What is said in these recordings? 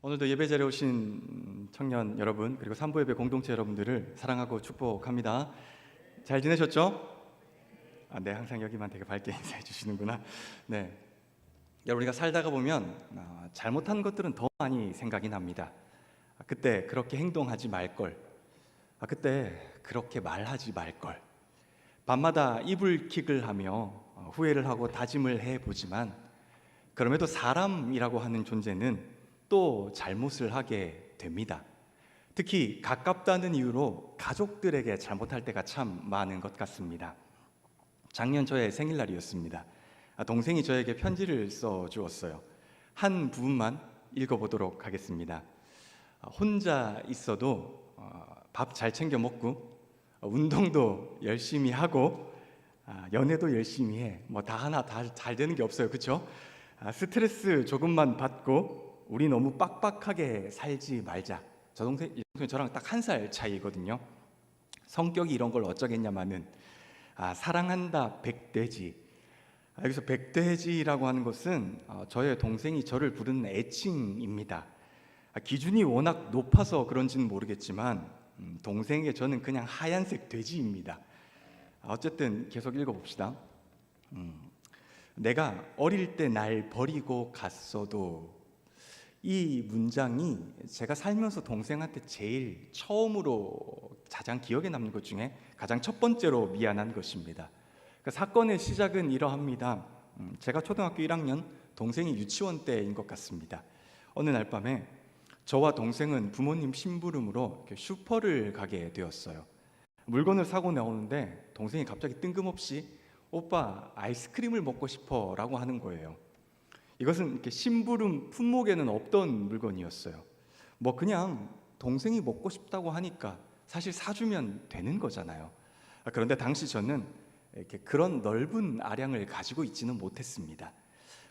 오늘도 예배 자리에 오신 청년 여러분 그리고 산부 예배 공동체 여러분들을 사랑하고 축복합니다. 잘 지내셨죠? 네, 항상 여기만 되게 밝게 인사해 주시는구나. 네, 여러분 우리가 살다가 보면 잘못한 것들은 더 많이 생각이 납니다. 그때 그렇게 행동하지 말 걸. 그때 그렇게 말하지 말 걸. 밤마다 이불킥을 하며 후회를 하고 다짐을 해보지만 그럼에도 사람이라고 하는 존재는 또 잘못을 하게 됩니다. 특히 가깝다는 이유로 가족들에게 잘못할 때가 참 많은 것 같습니다. 작년 저의 생일날이었습니다. 동생이 저에게 편지를 써주었어요. 한 부분만 읽어보도록 하겠습니다. 혼자 있어도 밥 잘 챙겨 먹고 운동도 열심히 하고 연애도 열심히 해. 뭐 다 하나 다 잘 되는 게 없어요, 그렇죠? 스트레스 조금만 받고 우리 너무 빡빡하게 살지 말자. 이 동생 저랑 딱 1살 차이거든요. 성격이 이런 걸 어쩌겠냐마는 사랑한다 백돼지. 여기서 백돼지라고 하는 것은 저의 동생이 저를 부르는 애칭입니다. 기준이 워낙 높아서 그런지는 모르겠지만 동생에게 저는 그냥 하얀색 돼지입니다. 어쨌든 계속 읽어봅시다. 내가 어릴 때 날 버리고 갔어도, 이 문장이 제가 살면서 동생한테 제일 처음으로 가장 기억에 남는 것 중에 가장 첫 번째로 미안한 것입니다. 그 사건의 시작은 이러합니다. 제가 초등학교 1학년, 동생이 유치원 때인 것 같습니다. 어느 날 밤에 저와 동생은 부모님 심부름으로 슈퍼를 가게 되었어요. 물건을 사고 나오는데 동생이 갑자기 뜬금없이 오빠 아이스크림을 먹고 싶어 라고 하는 거예요. 이것은 이렇게 심부름 품목에는 없던 물건이었어요. 뭐 그냥 동생이 먹고 싶다고 하니까 사실 사주면 되는 거잖아요. 그런데 당시 저는 이렇게 그런 넓은 아량을 가지고 있지는 못했습니다.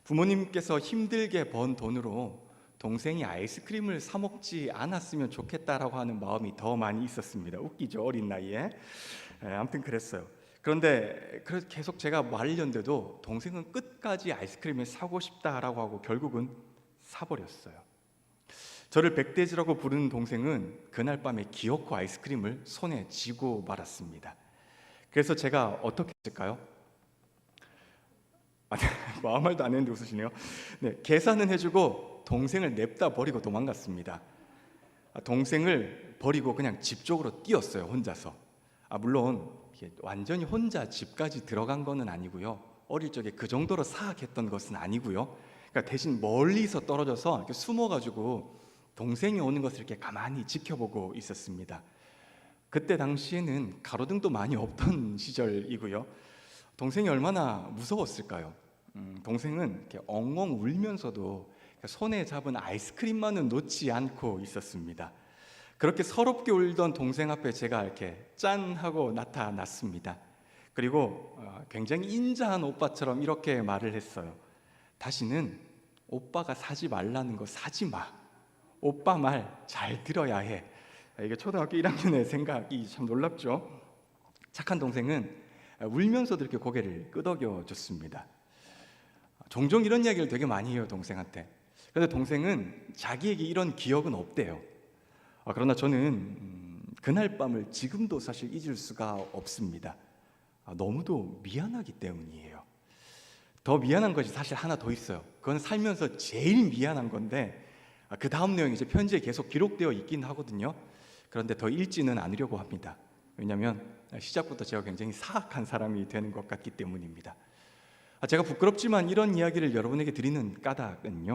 부모님께서 힘들게 번 돈으로 동생이 아이스크림을 사 먹지 않았으면 좋겠다라고 하는 마음이 더 많이 있었습니다. 웃기죠, 어린 나이에. 아무튼 그랬어요. 그런데 계속 제가 말렸는데도 동생은 끝까지 아이스크림을 사고 싶다라고 하고 결국은 사버렸어요. 저를 백돼지라고 부르는 동생은 그날 밤에 기어코 아이스크림을 손에 쥐고 말았습니다. 그래서 제가 어떻게 했을까요? 뭐 아무 말도 안 했는데 웃으시네요. 네, 계산은 해주고 동생을 냅다 버리고 도망갔습니다. 동생을 버리고 그냥 집 쪽으로 뛰었어요, 혼자서. 물론 완전히 혼자 집까지 들어간 거는 아니고요. 어릴 적에 그 정도로 사악했던 것은 아니고요. 그러니까 대신 멀리서 떨어져서 이렇게 숨어가지고 동생이 오는 것을 이렇게 가만히 지켜보고 있었습니다. 그때 당시에는 가로등도 많이 없던 시절이고요. 동생이 얼마나 무서웠을까요? 동생은 이렇게 엉엉 울면서도 손에 잡은 아이스크림만은 놓지 않고 있었습니다. 그렇게 서럽게 울던 동생 앞에 제가 이렇게 짠 하고 나타났습니다. 그리고 굉장히 인자한 오빠처럼 이렇게 말을 했어요. 다시는 오빠가 사지 말라는 거 사지 마. 오빠 말 잘 들어야 해. 이게 초등학교 1학년의 생각이 참 놀랍죠. 착한 동생은 울면서도 이렇게 고개를 끄덕여 줬습니다. 종종 이런 이야기를 되게 많이 해요, 동생한테. 그런데 동생은 자기에게 이런 기억은 없대요. 그러나 저는 그날 밤을 지금도 사실 잊을 수가 없습니다. 너무도 미안하기 때문이에요. 더 미안한 것이 사실 하나 더 있어요. 그건 살면서 제일 미안한 건데 그 다음 내용이 이제 편지에 계속 기록되어 있긴 하거든요. 그런데 더 읽지는 않으려고 합니다. 왜냐하면 시작부터 제가 굉장히 사악한 사람이 되는 것 같기 때문입니다. 제가 부끄럽지만 이런 이야기를 여러분에게 드리는 까닭은요,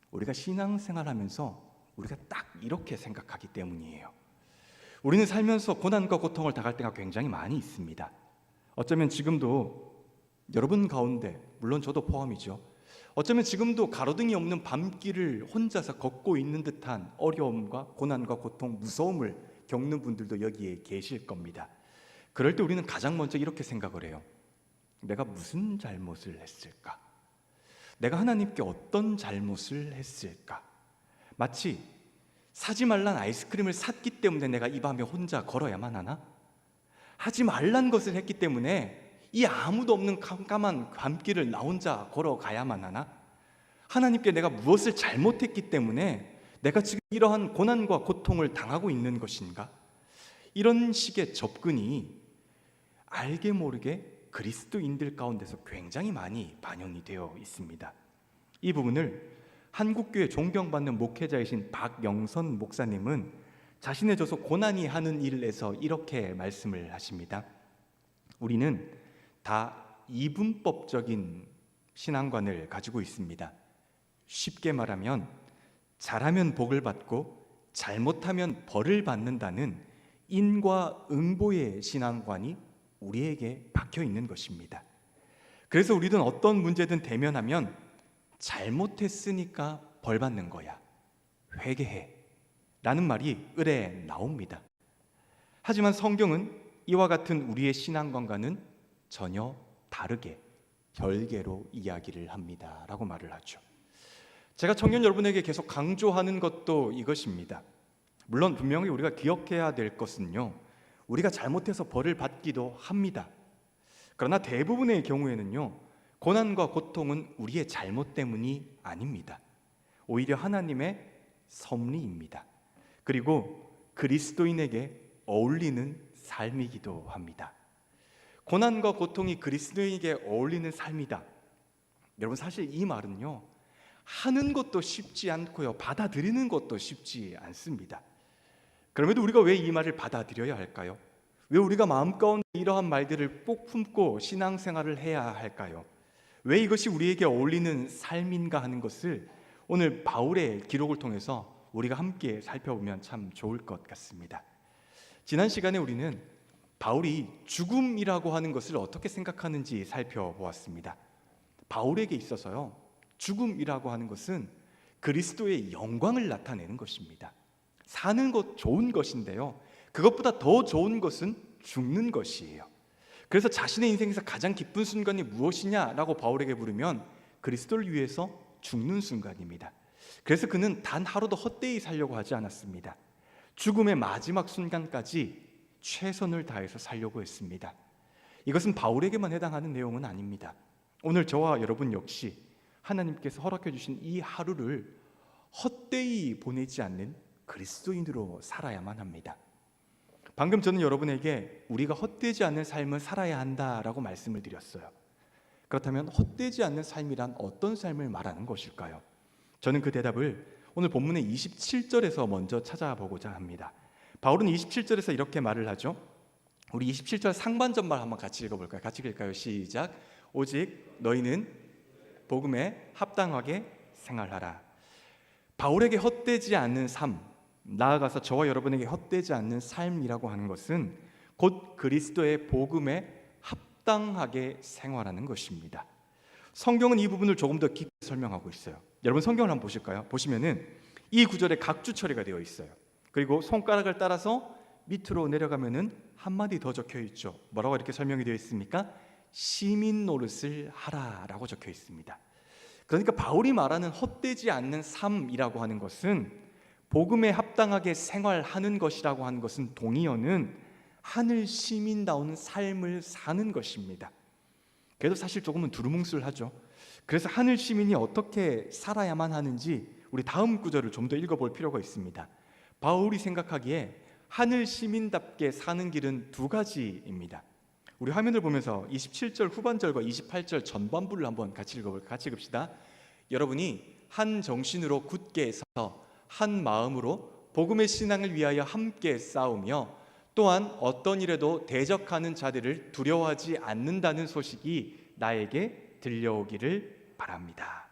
우리가 신앙생활하면서 우리가 딱 이렇게 생각하기 때문이에요. 우리는 살면서 고난과 고통을 당할 때가 굉장히 많이 있습니다. 어쩌면 지금도 여러분 가운데, 물론 저도 포함이죠, 어쩌면 지금도 가로등이 없는 밤길을 혼자서 걷고 있는 듯한 어려움과 고난과 고통, 무서움을 겪는 분들도 여기에 계실 겁니다. 그럴 때 우리는 가장 먼저 이렇게 생각을 해요. 내가 무슨 잘못을 했을까? 내가 하나님께 어떤 잘못을 했을까? 마치 사지 말란 아이스크림을 샀기 때문에 내가 이 밤에 혼자 걸어야만 하나? 하지 말란 것을 했기 때문에 이 아무도 없는 깜깜한 밤길을 나 혼자 걸어가야만 하나? 하나님께 내가 무엇을 잘못했기 때문에 내가 지금 이러한 고난과 고통을 당하고 있는 것인가? 이런 식의 접근이 알게 모르게 그리스도인들 가운데서 굉장히 많이 반영이 되어 있습니다. 이 부분을 한국교회 존경받는 목회자이신 박영선 목사님은 자신의 저서 고난이 하는 일에서 이렇게 말씀을 하십니다. 우리는 다 이분법적인 신앙관을 가지고 있습니다. 쉽게 말하면 잘하면 복을 받고 잘못하면 벌을 받는다는 인과응보의 신앙관이 우리에게 박혀 있는 것입니다. 그래서 우리는 어떤 문제든 대면하면 잘못했으니까 벌 받는 거야, 회개해 라는 말이 을에 나옵니다. 하지만 성경은 이와 같은 우리의 신앙관과는 전혀 다르게 별개로 이야기를 합니다 라고 말을 하죠. 제가 청년 여러분에게 계속 강조하는 것도 이것입니다. 물론 분명히 우리가 기억해야 될 것은요, 우리가 잘못해서 벌을 받기도 합니다. 그러나 대부분의 경우에는요, 고난과 고통은 우리의 잘못 때문이 아닙니다. 오히려 하나님의 섭리입니다. 그리고 그리스도인에게 어울리는 삶이기도 합니다. 고난과 고통이 그리스도인에게 어울리는 삶이다. 여러분, 사실 이 말은요, 하는 것도 쉽지 않고요, 받아들이는 것도 쉽지 않습니다. 그럼에도 우리가 왜 이 말을 받아들여야 할까요? 왜 우리가 마음 가운데 이러한 말들을 꼭 품고 신앙생활을 해야 할까요? 왜 이것이 우리에게 어울리는 삶인가 하는 것을 오늘 바울의 기록을 통해서 우리가 함께 살펴보면 참 좋을 것 같습니다. 지난 시간에 우리는 바울이 죽음이라고 하는 것을 어떻게 생각하는지 살펴보았습니다. 바울에게 있어서요, 죽음이라고 하는 것은 그리스도의 영광을 나타내는 것입니다. 사는 것 좋은 것인데요, 그것보다 더 좋은 것은 죽는 것이에요. 그래서 자신의 인생에서 가장 기쁜 순간이 무엇이냐라고 바울에게 물으면 그리스도를 위해서 죽는 순간입니다. 그래서 그는 단 하루도 헛되이 살려고 하지 않았습니다. 죽음의 마지막 순간까지 최선을 다해서 살려고 했습니다. 이것은 바울에게만 해당하는 내용은 아닙니다. 오늘 저와 여러분 역시 하나님께서 허락해 주신 이 하루를 헛되이 보내지 않는 그리스도인으로 살아야만 합니다. 방금 저는 여러분에게 우리가 헛되지 않는 삶을 살아야 한다라고 말씀을 드렸어요. 그렇다면 헛되지 않는 삶이란 어떤 삶을 말하는 것일까요? 저는 그 대답을 오늘 본문의 27절에서 먼저 찾아보고자 합니다. 바울은 27절에서 이렇게 말을 하죠. 우리 27절 상반절만 한번 같이 읽어볼까요? 같이 읽을까요? 시작. 오직 너희는 복음에 합당하게 생활하라. 바울에게 헛되지 않는 삶, 나아가서 저와 여러분에게 헛되지 않는 삶이라고 하는 것은 곧 그리스도의 복음에 합당하게 생활하는 것입니다. 성경은 이 부분을 조금 더 깊게 설명하고 있어요. 여러분 성경을 한번 보실까요? 보시면은 이 구절에 각주 처리가 되어 있어요. 그리고 손가락을 따라서 밑으로 내려가면은 한마디 더 적혀 있죠. 뭐라고 이렇게 설명이 되어 있습니까? 시민 노릇을 하라라고 적혀 있습니다. 그러니까 바울이 말하는 헛되지 않는 삶이라고 하는 것은 복음에 합당하게 생활하는 것이라고 하는 것은 동의어는 하늘 시민다운 삶을 사는 것입니다. 그래도 사실 조금은 두루뭉술하죠. 그래서 하늘 시민이 어떻게 살아야만 하는지 우리 다음 구절을 좀 더 읽어볼 필요가 있습니다. 바울이 생각하기에 하늘 시민답게 사는 길은 두 가지입니다. 우리 화면을 보면서 27절 후반절과 28절 전반부를 한번 같이 읽어볼까요? 같이 읽읍시다. 여러분이 한 정신으로 굳게 서서 한 마음으로 복음의 신앙을 위하여 함께 싸우며 또한 어떤 일에도 대적하는 자들을 두려워하지 않는다는 소식이 나에게 들려오기를 바랍니다.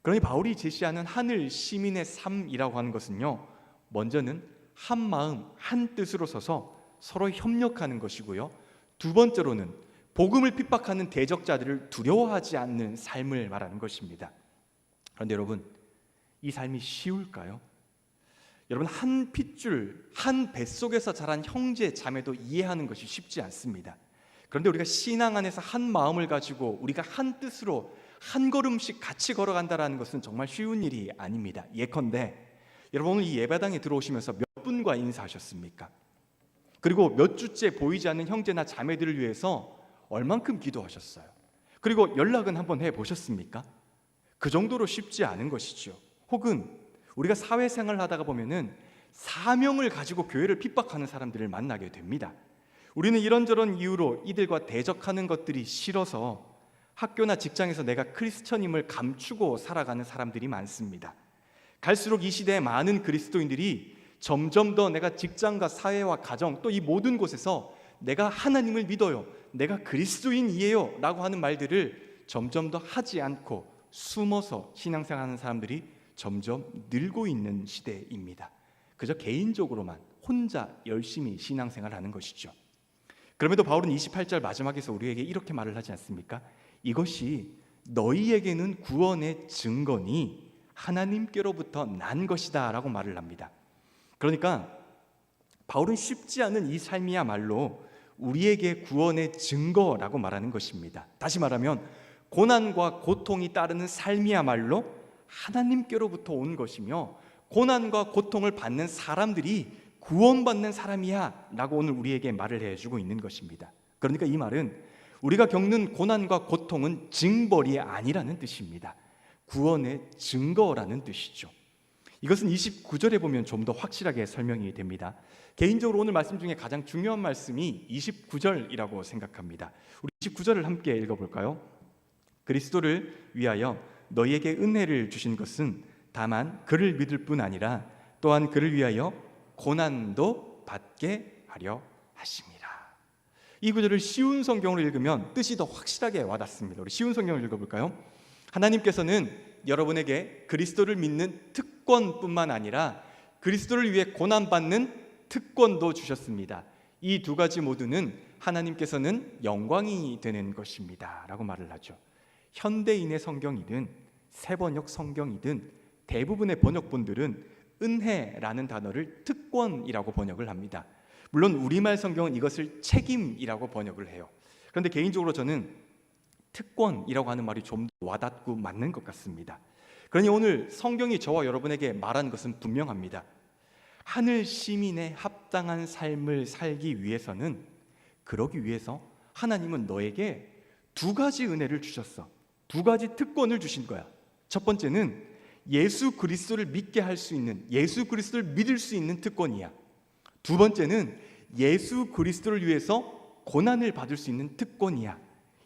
그러니 바울이 제시하는 하늘 시민의 삶이라고 하는 것은요, 먼저는 한 마음 한 뜻으로 서서 서로 협력하는 것이고요, 두 번째로는 복음을 핍박하는 대적자들을 두려워하지 않는 삶을 말하는 것입니다. 그런데 여러분, 이 삶이 쉬울까요? 여러분, 한 핏줄, 한 뱃속에서 자란 형제 자매도 이해하는 것이 쉽지 않습니다. 그런데 우리가 신앙 안에서 한 마음을 가지고 우리가 한 뜻으로 한 걸음씩 같이 걸어간다는 것은 정말 쉬운 일이 아닙니다. 예컨대 여러분, 오늘 이 예배당에 들어오시면서 몇 분과 인사하셨습니까? 그리고 몇 주째 보이지 않는 형제나 자매들을 위해서 얼만큼 기도하셨어요? 그리고 연락은 한번 해보셨습니까? 그 정도로 쉽지 않은 것이죠. 혹은 우리가 사회생활을 하다가 보면은 사명을 가지고 교회를 핍박하는 사람들을 만나게 됩니다. 우리는 이런저런 이유로 이들과 대적하는 것들이 싫어서 학교나 직장에서 내가 크리스천임을 감추고 살아가는 사람들이 많습니다. 갈수록 이 시대의 많은 그리스도인들이 점점 더 내가 직장과 사회와 가정 또 이 모든 곳에서 내가 하나님을 믿어요, 내가 그리스도인이에요 라고 하는 말들을 점점 더 하지 않고 숨어서 신앙생활하는 사람들이 점점 늘고 있는 시대입니다. 그저 개인적으로만 혼자 열심히 신앙생활하는 것이죠. 그럼에도 바울은 28절 마지막에서 우리에게 이렇게 말을 하지 않습니까? 이것이 너희에게는 구원의 증거니 하나님께로부터 난 것이다 라고 말을 합니다. 그러니까 바울은 쉽지 않은 이 삶이야말로 우리에게 구원의 증거라고 말하는 것입니다. 다시 말하면 고난과 고통이 따르는 삶이야말로 하나님께로부터 온 것이며 고난과 고통을 받는 사람들이 구원받는 사람이야 라고 오늘 우리에게 말을 해주고 있는 것입니다. 그러니까 이 말은 우리가 겪는 고난과 고통은 징벌이 아니라는 뜻입니다. 구원의 증거라는 뜻이죠. 이것은 29절에 보면 좀 더 확실하게 설명이 됩니다. 개인적으로 오늘 말씀 중에 가장 중요한 말씀이 29절이라고 생각합니다. 우리 29절을 함께 읽어볼까요? 그리스도를 위하여 너희에게 은혜를 주신 것은 다만 그를 믿을 뿐 아니라 또한 그를 위하여 고난도 받게 하려 하심이라. 이 구절을 쉬운 성경으로 읽으면 뜻이 더 확실하게 와닿습니다. 우리 쉬운 성경을 읽어볼까요? 하나님께서는 여러분에게 그리스도를 믿는 특권뿐만 아니라 그리스도를 위해 고난받는 특권도 주셨습니다. 이 두 가지 모두는 하나님께서는 영광이 되는 것입니다 라고 말을 하죠. 현대인의 성경이든 새번역 성경이든 대부분의 번역본들은 은혜라는 단어를 특권이라고 번역을 합니다. 물론 우리말 성경은 이것을 책임이라고 번역을 해요. 그런데 개인적으로 저는 특권이라고 하는 말이 좀 더 와닿고 맞는 것 같습니다. 그러니 오늘 성경이 저와 여러분에게 말하는 것은 분명합니다. 하늘 시민의 합당한 삶을 살기 위해서는, 그러기 위해서 하나님은 너에게 두 가지 은혜를 주셨어. 두 가지 특권을 주신 거야. 첫 번째는 예수 그리스도를 믿게 할 수 있는, 예수 그리스도를 믿을 수 있는 특권이야. 두 번째는 예수 그리스도를 위해서 고난을 받을 수 있는 특권이야.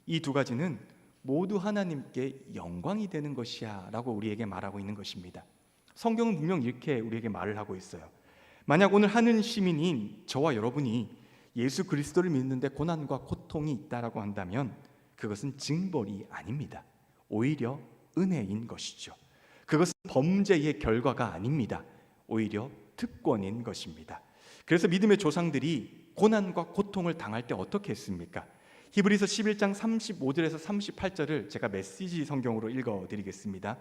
이 두 가지는 모두 하나님께 영광이 되는 것이야 라고 우리에게 말하고 있는 것입니다. 성경은 분명 이렇게 우리에게 말을 하고 있어요. 만약 오늘 하늘 시민인 저와 여러분이 예수 그리스도를 믿는데 고난과 고통이 있다라고 한다면 그것은 징벌이 아닙니다. 오히려 은혜인 것이죠. 그것은 범죄의 결과가 아닙니다. 오히려 특권인 것입니다. 그래서 믿음의 조상들이 고난과 고통을 당할 때 어떻게 했습니까? 히브리서 11장 35절에서 38절을 제가 메시지 성경으로 읽어드리겠습니다.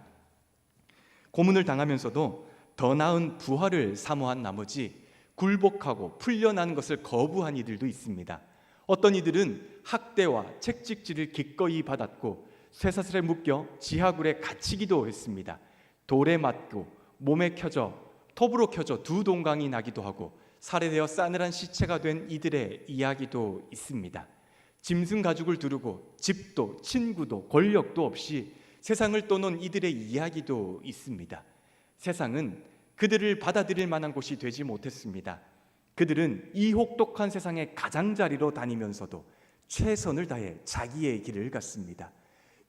고문을 당하면서도 더 나은 부활을 사모한 나머지 굴복하고 풀려나는 것을 거부한 이들도 있습니다. 어떤 이들은 학대와 책찍질을 기꺼이 받았고 쇠사슬에 묶여 지하굴에 갇히기도 했습니다. 돌에 맞고 몸에 켜져 톱으로 켜져 두 동강이 나기도 하고 살해되어 싸늘한 시체가 된 이들의 이야기도 있습니다. 짐승 가죽을 두르고 집도 친구도 권력도 없이 세상을 떠놓은 이들의 이야기도 있습니다. 세상은 그들을 받아들일 만한 곳이 되지 못했습니다. 그들은 이 혹독한 세상의 가장자리로 다니면서도 최선을 다해 자기의 길을 갔습니다.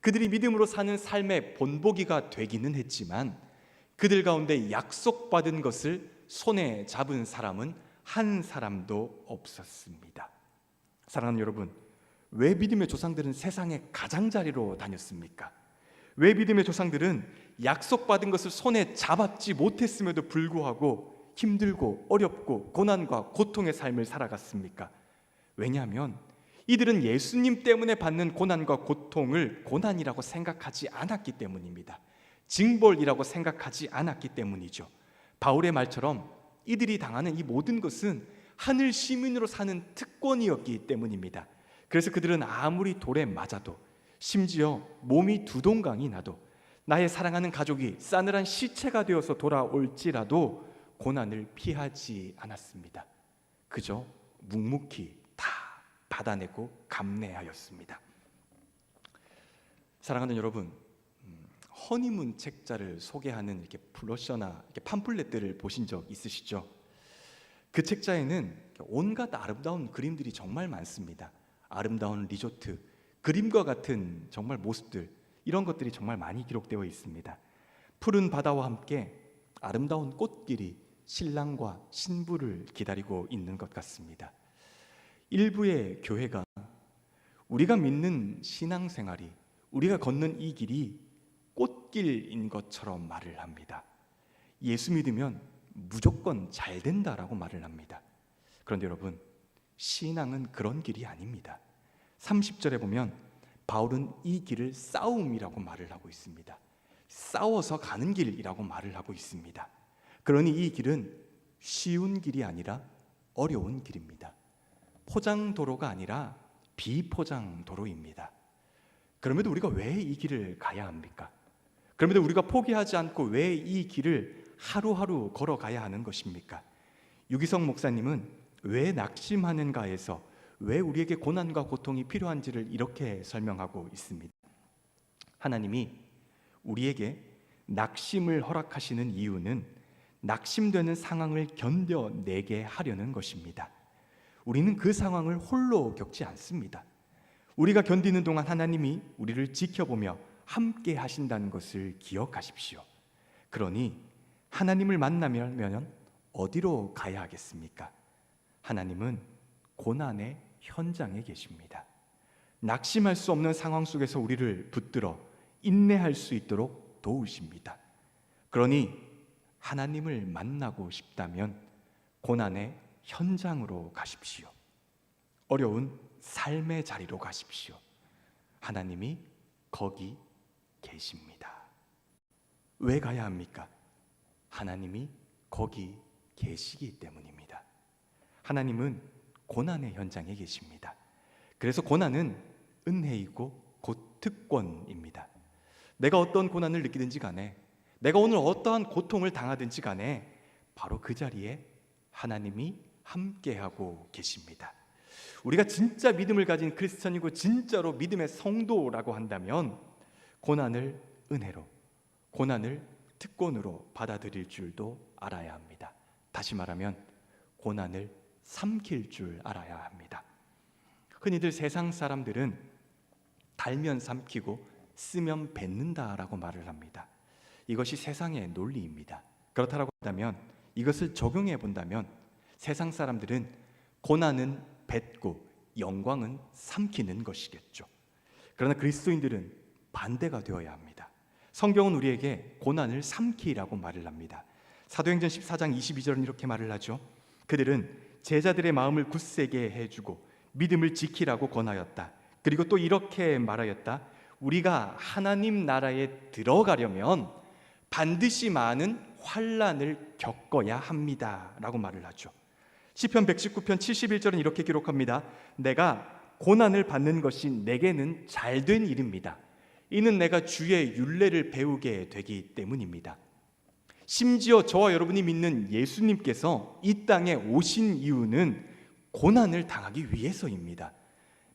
그들이 믿음으로 사는 삶의 본보기가 되기는 했지만 그들 가운데 약속받은 것을 손에 잡은 사람은 한 사람도 없었습니다. 사랑하는 여러분, 왜 믿음의 조상들은 세상의 가장자리로 다녔습니까? 왜 믿음의 조상들은 약속받은 것을 손에 잡았지 못했음에도 불구하고 힘들고 어렵고 고난과 고통의 삶을 살아갔습니까? 왜냐하면 이들은 예수님 때문에 받는 고난과 고통을 고난이라고 생각하지 않았기 때문입니다. 징벌이라고 생각하지 않았기 때문이죠. 바울의 말처럼 이들이 당하는 이 모든 것은 하늘 시민으로 사는 특권이었기 때문입니다. 그래서 그들은 아무리 돌에 맞아도, 심지어 몸이 두 동강이 나도, 나의 사랑하는 가족이 싸늘한 시체가 되어서 돌아올지라도 고난을 피하지 않았습니다. 그저 묵묵히 다 받아내고 감내하였습니다. 사랑하는 여러분, 허니문 책자를 소개하는 이렇게 브로셔나 이렇게 팜플렛들을 보신 적 있으시죠? 그 책자에는 온갖 아름다운 그림들이 정말 많습니다. 아름다운 리조트, 그림과 같은 정말 모습들, 이런 것들이 정말 많이 기록되어 있습니다. 푸른 바다와 함께 아름다운 꽃길이 신랑과 신부를 기다리고 있는 것 같습니다. 일부의 교회가 우리가 믿는 신앙생활이, 우리가 걷는 이 길이 꽃길인 것처럼 말을 합니다. 예수 믿으면 무조건 잘 된다라고 말을 합니다. 그런데 여러분, 신앙은 그런 길이 아닙니다. 30절에 보면 바울은 이 길을 싸움이라고 말을 하고 있습니다. 싸워서 가는 길이라고 말을 하고 있습니다. 그러니 이 길은 쉬운 길이 아니라 어려운 길입니다. 포장도로가 아니라 비포장도로입니다. 그럼에도 우리가 왜 이 길을 가야 합니까? 그럼에도 우리가 포기하지 않고 왜 이 길을 하루하루 걸어가야 하는 것입니까? 유기성 목사님은 왜 낙심하는가에서 왜 우리에게 고난과 고통이 필요한지를 이렇게 설명하고 있습니다. 하나님이 우리에게 낙심을 허락하시는 이유는 낙심되는 상황을 견뎌내게 하려는 것입니다. 우리는 그 상황을 홀로 겪지 않습니다. 우리가 견디는 동안 하나님이 우리를 지켜보며 함께 하신다는 것을 기억하십시오. 그러니 하나님을 만나면 어디로 가야 하겠습니까? 하나님은 고난의 현장에 계십니다. 낙심할 수 없는 상황 속에서 우리를 붙들어 인내할 수 있도록 도우십니다. 그러니 하나님을 만나고 싶다면 고난의 현장으로 가십시오. 어려운 삶의 자리로 가십시오. 하나님이 거기 계십니다. 왜 가야 합니까? 하나님이 거기 계시기 때문입니다. 하나님은 고난의 현장에 계십니다. 그래서 고난은 은혜이고 곧 특권입니다. 내가 어떤 고난을 느끼든지 간에, 내가 오늘 어떠한 고통을 당하든지 간에 바로 그 자리에 하나님이 함께하고 계십니다. 우리가 진짜 믿음을 가진 크리스천이고 진짜로 믿음의 성도라고 한다면 고난을 은혜로, 고난을 특권으로 받아들일 줄도 알아야 합니다. 다시 말하면 고난을 삼킬 줄 알아야 합니다. 흔히들 세상 사람들은 달면 삼키고 쓰면 뱉는다라고 말을 합니다. 이것이 세상의 논리입니다. 그렇다고 한다면, 이것을 적용해 본다면 세상 사람들은 고난은 뱉고 영광은 삼키는 것이겠죠. 그러나 그리스도인들은 반대가 되어야 합니다. 성경은 우리에게 고난을 삼키라고 말을 합니다. 사도행전 14장 22절은 이렇게 말을 하죠. 그들은 제자들의 마음을 굳세게 해주고 믿음을 지키라고 권하였다. 그리고 또 이렇게 말하였다. 우리가 하나님 나라에 들어가려면 반드시 많은 환난을 겪어야 합니다 라고 말을 하죠. 시편 119편 71절은 이렇게 기록합니다. 내가 고난을 받는 것이 내게는 잘된 일입니다. 이는 내가 주의 율례를 배우게 되기 때문입니다. 심지어 저와 여러분이 믿는 예수님께서 이 땅에 오신 이유는 고난을 당하기 위해서입니다.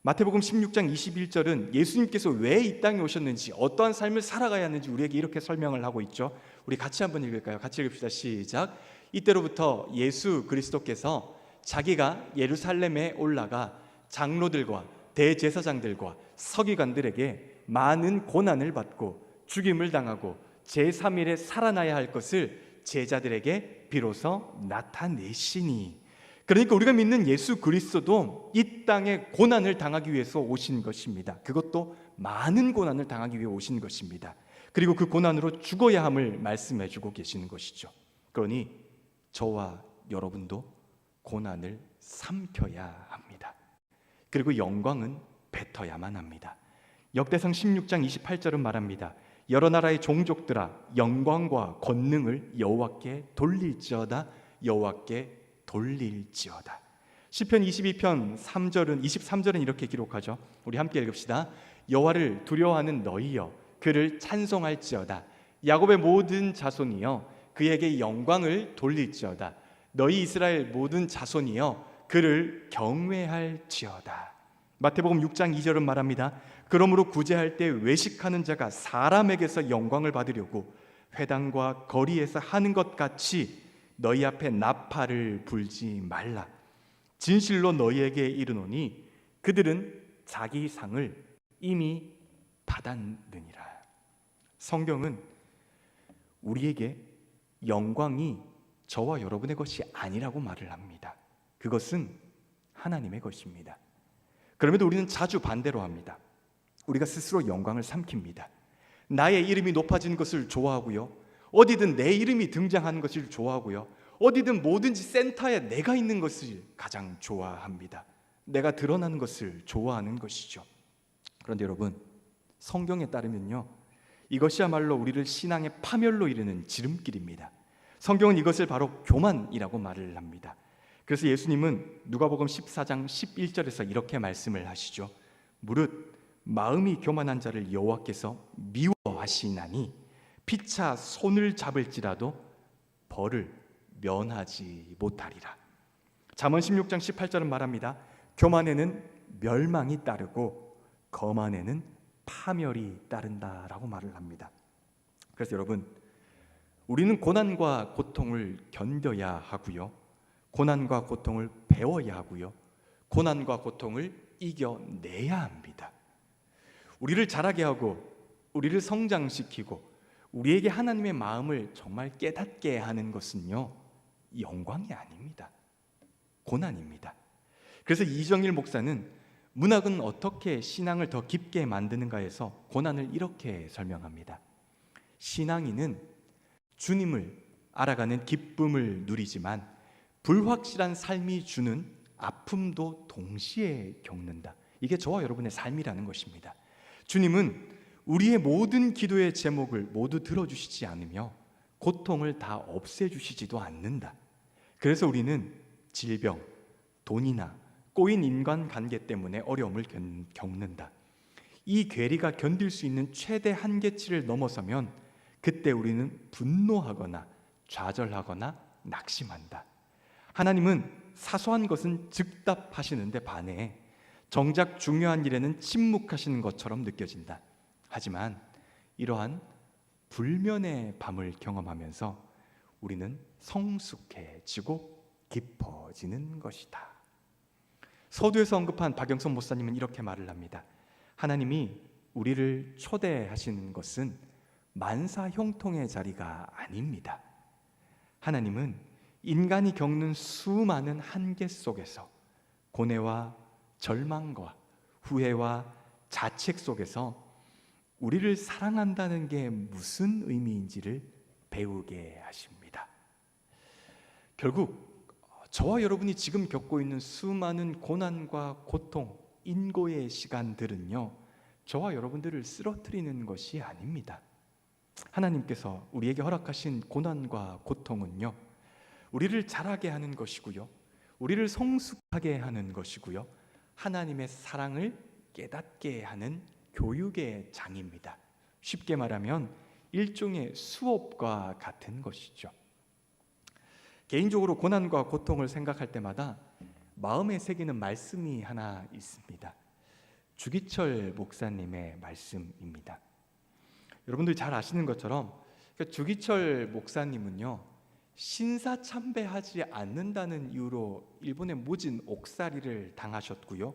마태복음 16장 21절은 예수님께서 왜 이 땅에 오셨는지, 어떠한 삶을 살아가야 하는지 우리에게 이렇게 설명을 하고 있죠. 우리 같이 한번 읽을까요? 같이 읽읍시다. 시작. 이때로부터 예수 그리스도께서 자기가 예루살렘에 올라가 장로들과 대제사장들과 서기관들에게 많은 고난을 받고 죽임을 당하고 제3일에 살아나야 할 것을 제자들에게 비로소 나타내시니. 그러니까 우리가 믿는 예수 그리스도도 이 땅에 고난을 당하기 위해서 오신 것입니다. 그것도 많은 고난을 당하기 위해 오신 것입니다. 그리고 그 고난으로 죽어야 함을 말씀해 주고 계시는 것이죠. 그러니 저와 여러분도 고난을 삼켜야 합니다. 그리고 영광은 뱉어야만 합니다. 역대상 16장 28절은 말합니다. 여러 나라의 종족들아 영광과 권능을 여호와께 돌릴지어다. 여호와께 돌릴지어다. 시편 22편 23절은 이렇게 기록하죠. 우리 함께 읽읍시다. 여호와를 두려워하는 너희여 그를 찬송할지어다. 야곱의 모든 자손이여 그에게 영광을 돌릴지어다. 너희 이스라엘 모든 자손이여 그를 경외할지어다. 마태복음 6장 2절은 말합니다. 그러므로 구제할 때 외식하는 자가 사람에게서 영광을 받으려고 회당과 거리에서 하는 것 같이 너희 앞에 나팔을 불지 말라. 진실로 너희에게 이르노니 그들은 자기 상을 이미 받았느니라. 성경은 우리에게 영광이 저와 여러분의 것이 아니라고 말을 합니다. 그것은 하나님의 것입니다. 그럼에도 우리는 자주 반대로 합니다. 우리가 스스로 영광을 삼킵니다. 나의 이름이 높아지는 것을 좋아하고요, 어디든 내 이름이 등장하는 것을 좋아하고요, 어디든 뭐든지 센터에 내가 있는 것을 가장 좋아합니다. 내가 드러나는 것을 좋아하는 것이죠. 그런데 여러분, 성경에 따르면요, 이것이야말로 우리를 신앙의 파멸로 이르는 지름길입니다. 성경은 이것을 바로 교만이라고 말을 합니다. 그래서 예수님은 누가복음 14장 11절에서 이렇게 말씀을 하시죠. 무릇 마음이 교만한 자를 여호와께서 미워하시나니 피차 손을 잡을지라도 벌을 면하지 못하리라. 잠언 16장 18절은 말합니다. 교만에는 멸망이 따르고 거만에는 파멸이 따른다라고 말을 합니다. 그래서 여러분, 우리는 고난과 고통을 견뎌야 하고요, 고난과 고통을 배워야 하고요, 고난과 고통을 이겨내야 합니다. 우리를 자라게 하고 우리를 성장시키고 우리에게 하나님의 마음을 정말 깨닫게 하는 것은요, 영광이 아닙니다. 고난입니다. 그래서 이정일 목사는 문학은 어떻게 신앙을 더 깊게 만드는가에서 고난을 이렇게 설명합니다. 신앙인은 주님을 알아가는 기쁨을 누리지만 불확실한 삶이 주는 아픔도 동시에 겪는다. 이게 저와 여러분의 삶이라는 것입니다. 주님은 우리의 모든 기도의 제목을 모두 들어주시지 않으며 고통을 다 없애주시지도 않는다. 그래서 우리는 질병, 돈이나 꼬인 인간관계 때문에 어려움을 겪는다. 이 괴리가 견딜 수 있는 최대 한계치를 넘어서면 그때 우리는 분노하거나 좌절하거나 낙심한다. 하나님은 사소한 것은 즉답하시는데 반해 정작 중요한 일에는 침묵하시는 것처럼 느껴진다. 하지만 이러한 불면의 밤을 경험하면서 우리는 성숙해지고 깊어지는 것이다. 서두에서 언급한 박영선 목사님은 이렇게 말을 합니다. 하나님이 우리를 초대하시는 것은 만사 형통의 자리가 아닙니다. 하나님은 인간이 겪는 수많은 한계 속에서 고뇌와 절망과 후회와 자책 속에서 우리를 사랑한다는 게 무슨 의미인지를 배우게 하십니다. 결국 저와 여러분이 지금 겪고 있는 수많은 고난과 고통, 인고의 시간들은요, 저와 여러분들을 쓰러뜨리는 것이 아닙니다. 하나님께서 우리에게 허락하신 고난과 고통은요, 우리를 자라게 하는 것이고요, 우리를 성숙하게 하는 것이고요, 하나님의 사랑을 깨닫게 하는 교육의 장입니다. 쉽게 말하면 일종의 수업과 같은 것이죠. 개인적으로 고난과 고통을 생각할 때마다 마음에 새기는 말씀이 하나 있습니다. 주기철 목사님의 말씀입니다. 여러분들이 잘 아시는 것처럼 주기철 목사님은요, 신사참배하지 않는다는 이유로 일본의 모진 옥살이를 당하셨고요,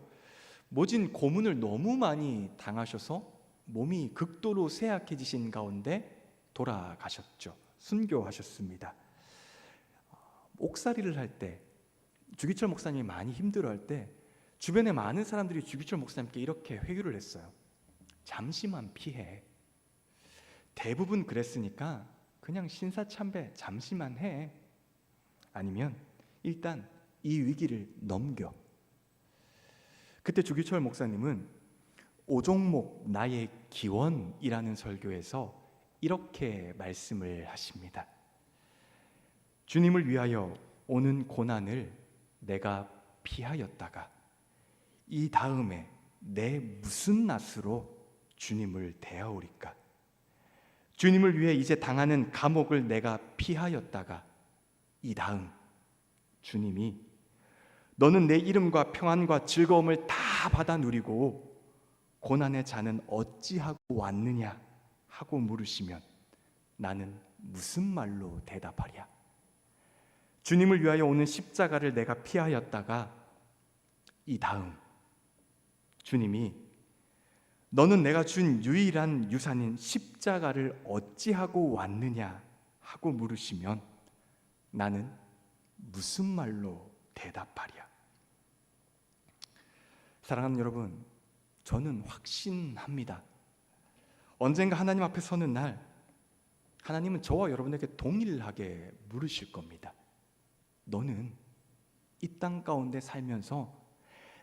모진 고문을 너무 많이 당하셔서 몸이 극도로 쇠약해지신 가운데 돌아가셨죠. 순교하셨습니다. 옥살이를 할 때 주기철 목사님이 많이 힘들어할 때 주변에 많은 사람들이 주기철 목사님께 이렇게 회유를 했어요. 잠시만 피해. 대부분 그랬으니까 그냥 신사참배 잠시만 해. 아니면 일단 이 위기를 넘겨. 그때 주기철 목사님은 오종목 나의 기원이라는 설교에서 이렇게 말씀을 하십니다. 주님을 위하여 오는 고난을 내가 피하였다가 이 다음에 내 무슨 낯으로 주님을 대하오리까? 주님을 위해 이제 당하는 감옥을 내가 피하였다가 이 다음 주님이 너는 내 이름과 평안과 즐거움을 다 받아 누리고 고난의 자는 어찌하고 왔느냐 하고 물으시면 나는 무슨 말로 대답하랴? 주님을 위하여 오는 십자가를 내가 피하였다가 이 다음 주님이 너는 내가 준 유일한 유산인 십자가를 어찌하고 왔느냐 하고 물으시면 나는 무슨 말로 대답하랴? 사랑하는 여러분, 저는 확신합니다. 언젠가 하나님 앞에 서는 날 하나님은 저와 여러분에게 동일하게 물으실 겁니다. 너는 이 땅 가운데 살면서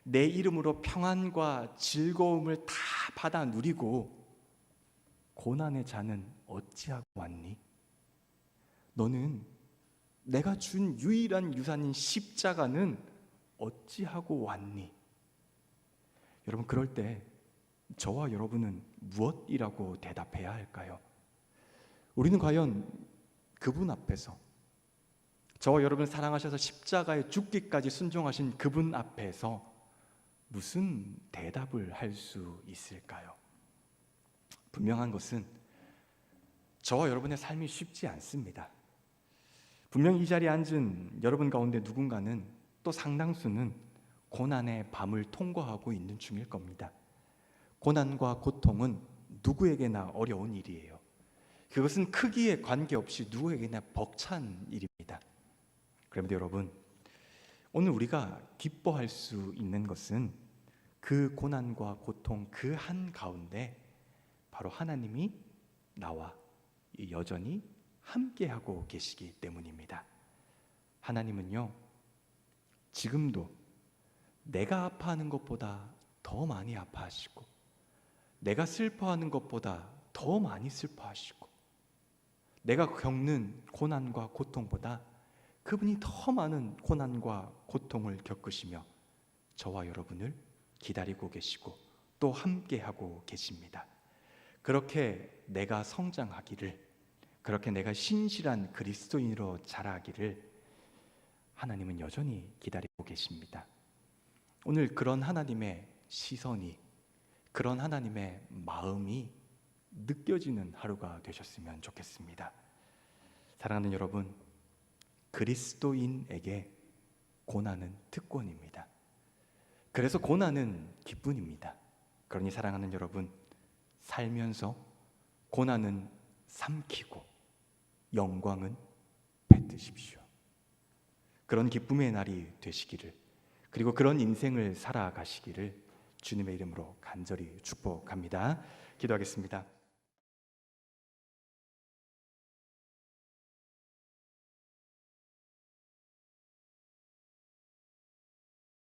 내 이름으로 평안과 즐거움을 다 받아 누리고 고난의 자는 어찌하고 왔니? 너는 내가 준 유일한 유산인 십자가는 어찌하고 왔니? 여러분, 그럴 때 저와 여러분은 무엇이라고 대답해야 할까요? 우리는 과연 그분 앞에서, 저와 여러분을 사랑하셔서 십자가에 죽기까지 순종하신 그분 앞에서 무슨 대답을 할 수 있을까요? 분명한 것은 저와 여러분의 삶이 쉽지 않습니다. 분명히 이 자리에 앉은 여러분 가운데 누군가는, 또 상당수는 고난의 밤을 통과하고 있는 중일 겁니다. 고난과 고통은 누구에게나 어려운 일이에요. 그것은 크기에 관계없이 누구에게나 벅찬 일입니다. 그런데 여러분, 오늘 우리가 기뻐할 수 있는 것은 그 고난과 고통 그 한가운데 바로 하나님이 나와 여전히 함께하고 계시기 때문입니다. 하나님은요, 지금도 내가 아파하는 것보다 더 많이 아파하시고, 내가 슬퍼하는 것보다 더 많이 슬퍼하시고, 내가 겪는 고난과 고통보다 그분이 더 많은 고난과 고통을 겪으시며 저와 여러분을 기다리고 계시고 또 함께하고 계십니다. 그렇게 내가 성장하기를, 그렇게 내가 신실한 그리스도인으로 자라기를 하나님은 여전히 기다리고 계십니다. 오늘 그런 하나님의 시선이, 그런 하나님의 마음이 느껴지는 하루가 되셨으면 좋겠습니다. 사랑하는 여러분, 그리스도인에게 고난은 특권입니다. 그래서 고난은 기쁨입니다. 그러니 사랑하는 여러분, 살면서 고난은 삼키고 영광은 뱉으십시오. 그런 기쁨의 날이 되시기를, 그리고 그런 인생을 살아가시기를 주님의 이름으로 간절히 축복합니다. 기도하겠습니다.